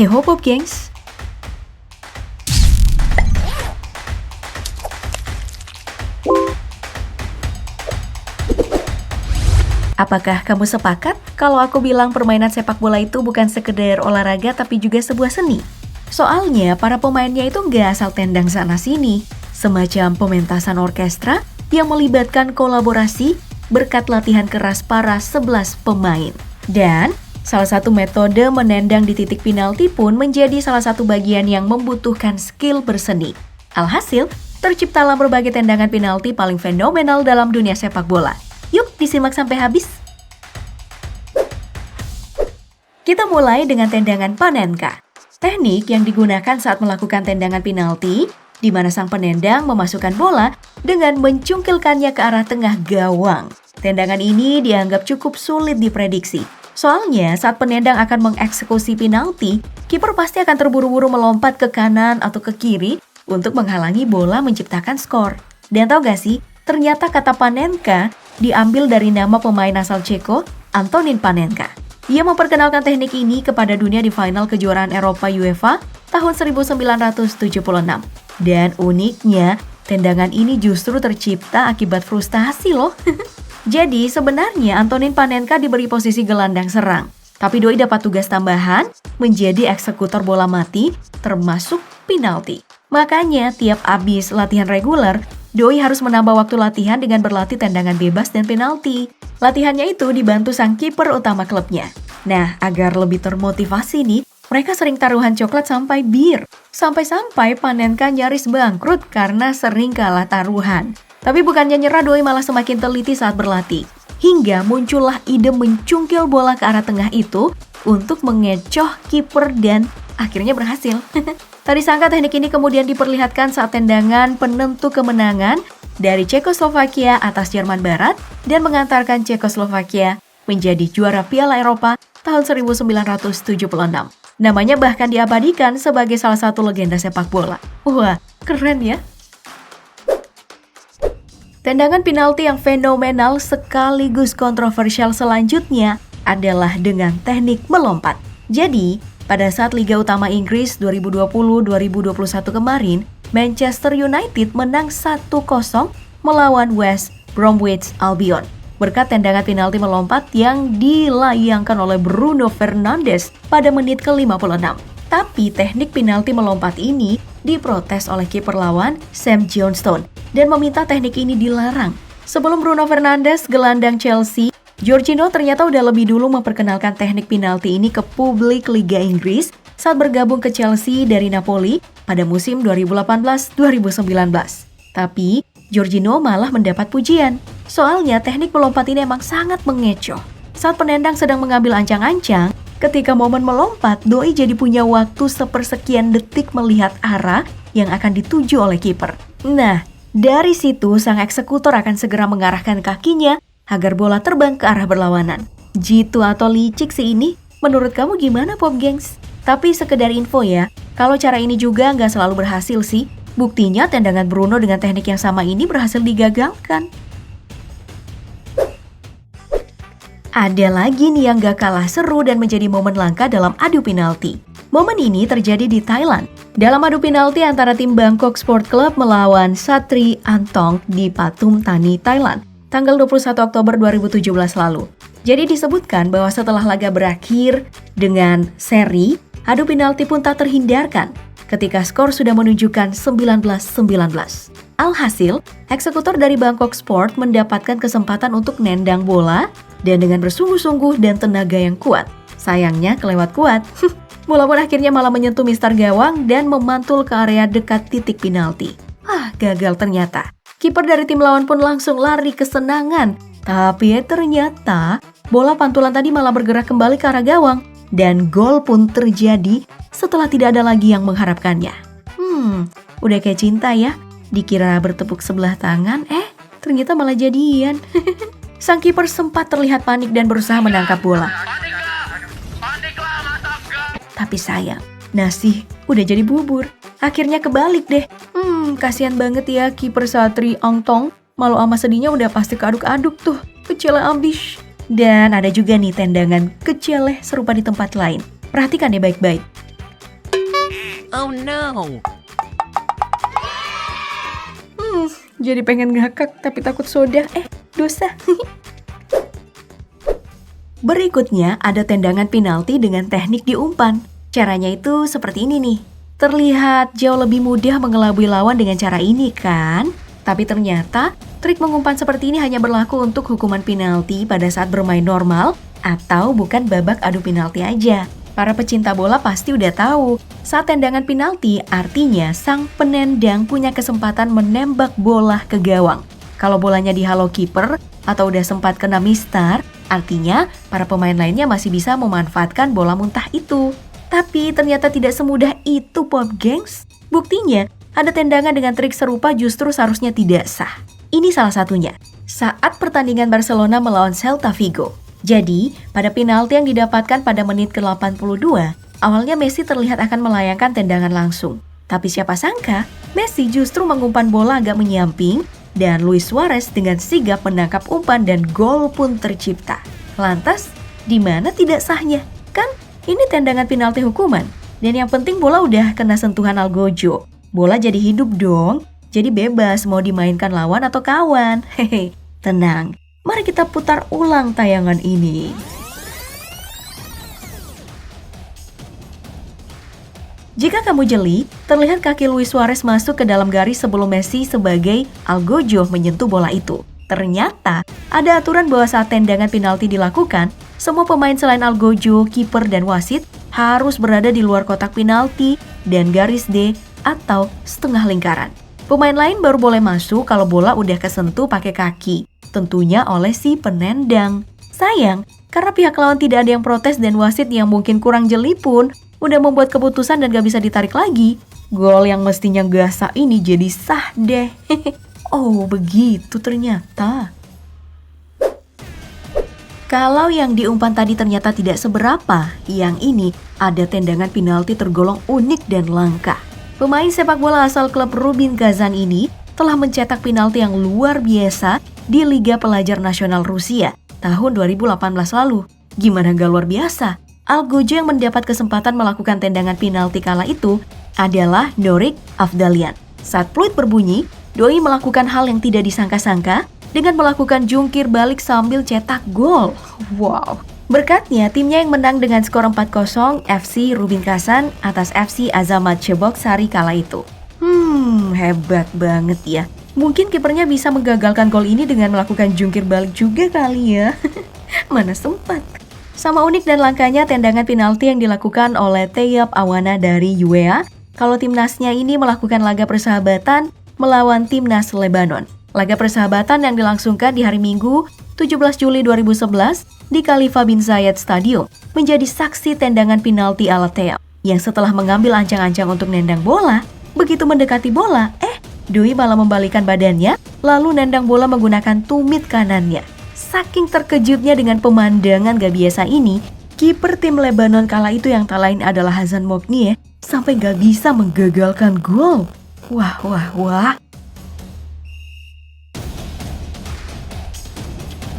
Heho Pop Gengs! Apakah kamu sepakat kalau aku bilang permainan sepak bola itu bukan sekedar olahraga tapi juga sebuah seni? Soalnya para pemainnya itu nggak asal tendang sana-sini, semacam pementasan orkestra yang melibatkan kolaborasi berkat latihan keras para 11 pemain. Dan salah satu metode menendang di titik penalti pun menjadi salah satu bagian yang membutuhkan skill berseni. Alhasil, terciptalah berbagai tendangan penalti paling fenomenal dalam dunia sepak bola. Yuk disimak sampai habis. Kita mulai dengan tendangan panenka. Teknik yang digunakan saat melakukan tendangan penalti, di mana sang penendang memasukkan bola dengan mencungkilkannya ke arah tengah gawang. Tendangan ini dianggap cukup sulit diprediksi. Soalnya saat penendang akan mengeksekusi penalti, kiper pasti akan terburu-buru melompat ke kanan atau ke kiri untuk menghalangi bola menciptakan skor. Dan tau gak sih, ternyata kata panenka diambil dari nama pemain asal Ceko, Antonin Panenka. Ia memperkenalkan teknik ini kepada dunia di final kejuaraan Eropa UEFA tahun 1976. Dan uniknya, tendangan ini justru tercipta akibat frustasi loh. Jadi sebenarnya Antonin Panenka diberi posisi gelandang serang. Tapi doi dapat tugas tambahan menjadi eksekutor bola mati termasuk penalti. Makanya tiap abis latihan reguler, doi harus menambah waktu latihan dengan berlatih tendangan bebas dan penalti. Latihannya itu dibantu sang kiper utama klubnya. Nah, agar lebih termotivasi nih, mereka sering taruhan coklat sampai bir. Sampai-sampai Panenka nyaris bangkrut karena sering kalah taruhan. Tapi bukannya nyerah, doi malah semakin teliti saat berlatih. Hingga muncullah ide mencungkil bola ke arah tengah itu untuk mengecoh kiper dan akhirnya berhasil. Tadi sangka teknik ini kemudian diperlihatkan saat tendangan penentu kemenangan dari Cekoslovakia atas Jerman Barat dan mengantarkan Cekoslovakia menjadi juara Piala Eropa tahun 1976. Namanya bahkan diabadikan sebagai salah satu legenda sepak bola. Wah, keren ya! Tendangan penalti yang fenomenal sekaligus kontroversial selanjutnya adalah dengan teknik melompat. Jadi, pada saat Liga Utama Inggris 2020-2021 kemarin, Manchester United menang 1-0 melawan West Bromwich Albion berkat tendangan penalti melompat yang dilayangkan oleh Bruno Fernandes pada menit ke-56. Tapi teknik penalti melompat ini diprotes oleh kiper lawan Sam Johnstone dan meminta teknik ini dilarang. Sebelum Bruno Fernandes, gelandang Chelsea, Jorginho ternyata udah lebih dulu memperkenalkan teknik penalti ini ke publik Liga Inggris saat bergabung ke Chelsea dari Napoli pada musim 2018-2019. Tapi, Jorginho malah mendapat pujian. Soalnya teknik melompat ini emang sangat mengecoh. Saat penendang sedang mengambil ancang-ancang, ketika momen melompat, doi jadi punya waktu sepersekian detik melihat arah yang akan dituju oleh kiper. Nah, dari situ sang eksekutor akan segera mengarahkan kakinya agar bola terbang ke arah berlawanan. Jitu atau licik sih ini, menurut kamu gimana Pop Gengs? Tapi sekedar info ya, kalau cara ini juga nggak selalu berhasil sih. Buktinya tendangan Bruno dengan teknik yang sama ini berhasil digagalkan. Ada lagi nih yang gak kalah seru dan menjadi momen langka dalam adu penalti. Momen ini terjadi di Thailand. Dalam adu penalti antara tim Bangkok Sport Club melawan Satri Antong di Pathum Thani, Thailand, tanggal 21 Oktober 2017 lalu. Jadi disebutkan bahwa setelah laga berakhir dengan seri, adu penalti pun tak terhindarkan ketika skor sudah menunjukkan 19-19. Alhasil, eksekutor dari Bangkok Sport mendapatkan kesempatan untuk nendang bola dan dengan bersungguh-sungguh dan tenaga yang kuat. Sayangnya kelewat kuat. Bola pun akhirnya malah menyentuh mistar gawang dan memantul ke area dekat titik penalti. Gagal ternyata. Kiper dari tim lawan pun langsung lari kesenangan. Tapi ternyata bola pantulan tadi malah bergerak kembali ke arah gawang. Dan gol pun terjadi setelah tidak ada lagi yang mengharapkannya. Udah kayak cinta ya. Dikira bertepuk sebelah tangan, ternyata malah jadian. Sang kiper sempat terlihat panik dan berusaha menangkap bola. Tapi sayang, nasi udah jadi bubur. Akhirnya kebalik deh. Kasihan banget ya kiper Satri Antong. Malu ama sedihnya udah pasti keaduk-aduk tuh. Kecele ambis. Dan ada juga nih tendangan kecele serupa di tempat lain. Perhatikan ya baik-baik. Oh no. Jadi pengen ngakak tapi takut soda. Dosa. Berikutnya ada tendangan penalti dengan teknik diumpan. Caranya itu seperti ini nih. Terlihat jauh lebih mudah mengelabui lawan dengan cara ini kan? Tapi ternyata trik mengumpan seperti ini hanya berlaku untuk hukuman penalti pada saat bermain normal atau bukan babak adu penalti aja. Para pecinta bola pasti udah tahu, saat tendangan penalti artinya sang penendang punya kesempatan menembak bola ke gawang. Kalau bolanya dihalau kiper atau udah sempat kena mistar, artinya para pemain lainnya masih bisa memanfaatkan bola muntah itu. Tapi ternyata tidak semudah itu, Pop Gengs. Buktinya, ada tendangan dengan trik serupa justru seharusnya tidak sah. Ini salah satunya, saat pertandingan Barcelona melawan Celta Vigo. Jadi, pada penalti yang didapatkan pada menit ke-82, awalnya Messi terlihat akan melayangkan tendangan langsung. Tapi siapa sangka, Messi justru mengumpan bola agak menyamping dan Luis Suarez dengan sigap menangkap umpan dan gol pun tercipta. Lantas, di mana tidak sahnya? Kan ini tendangan penalti hukuman. Dan yang penting bola udah kena sentuhan Algojo. Bola jadi hidup dong. Jadi bebas mau dimainkan lawan atau kawan. Hehe, tenang. Mari kita putar ulang tayangan ini. Jika kamu jeli, terlihat kaki Luis Suarez masuk ke dalam garis sebelum Messi sebagai Algojo menyentuh bola itu. Ternyata, ada aturan bahwa saat tendangan penalti dilakukan, semua pemain selain Algojo, kiper, dan wasit harus berada di luar kotak penalti dan garis D atau setengah lingkaran. Pemain lain baru boleh masuk kalau bola udah kesentuh pakai kaki, tentunya oleh si penendang. Sayang, karena pihak lawan tidak ada yang protes dan wasit yang mungkin kurang jeli pun udah membuat keputusan dan gak bisa ditarik lagi. Gol yang mestinya gak sah ini jadi sah deh. Oh, begitu ternyata. Kalau yang diumpan tadi ternyata tidak seberapa, yang ini ada tendangan penalti tergolong unik dan langka. Pemain sepak bola asal klub Rubin Kazan ini telah mencetak penalti yang luar biasa di Liga Pelajar Nasional Rusia tahun 2018 lalu. Gimana gak luar biasa? Algojo yang mendapat kesempatan melakukan tendangan penalti kala itu adalah Norik Afdalian. Saat peluit berbunyi, Doi melakukan hal yang tidak disangka-sangka dengan melakukan jungkir balik sambil cetak gol. Wow! Berkatnya, timnya yang menang dengan skor 4-0 FC Rubin Kazan atas FC Azamat Cheboksary kala itu. Hebat banget ya. Mungkin kipernya bisa menggagalkan gol ini dengan melakukan jungkir balik juga kali ya. Mana sempat. Sama unik dan langkanya tendangan penalti yang dilakukan oleh Teyap Awana dari UEA kalau timnasnya ini melakukan laga persahabatan melawan timnas Lebanon. Laga persahabatan yang dilangsungkan di hari Minggu 17 Juli 2011 di Khalifa bin Zayed Stadium menjadi saksi tendangan penalti ala Teyap yang setelah mengambil ancang-ancang untuk nendang bola, begitu mendekati bola, Doi malah membalikan badannya lalu nendang bola menggunakan tumit kanannya. Saking terkejutnya dengan pemandangan gak biasa ini, kiper tim Lebanon kala itu yang tak lain adalah Hazan Moghnieh sampai gak bisa menggagalkan gol. Wah,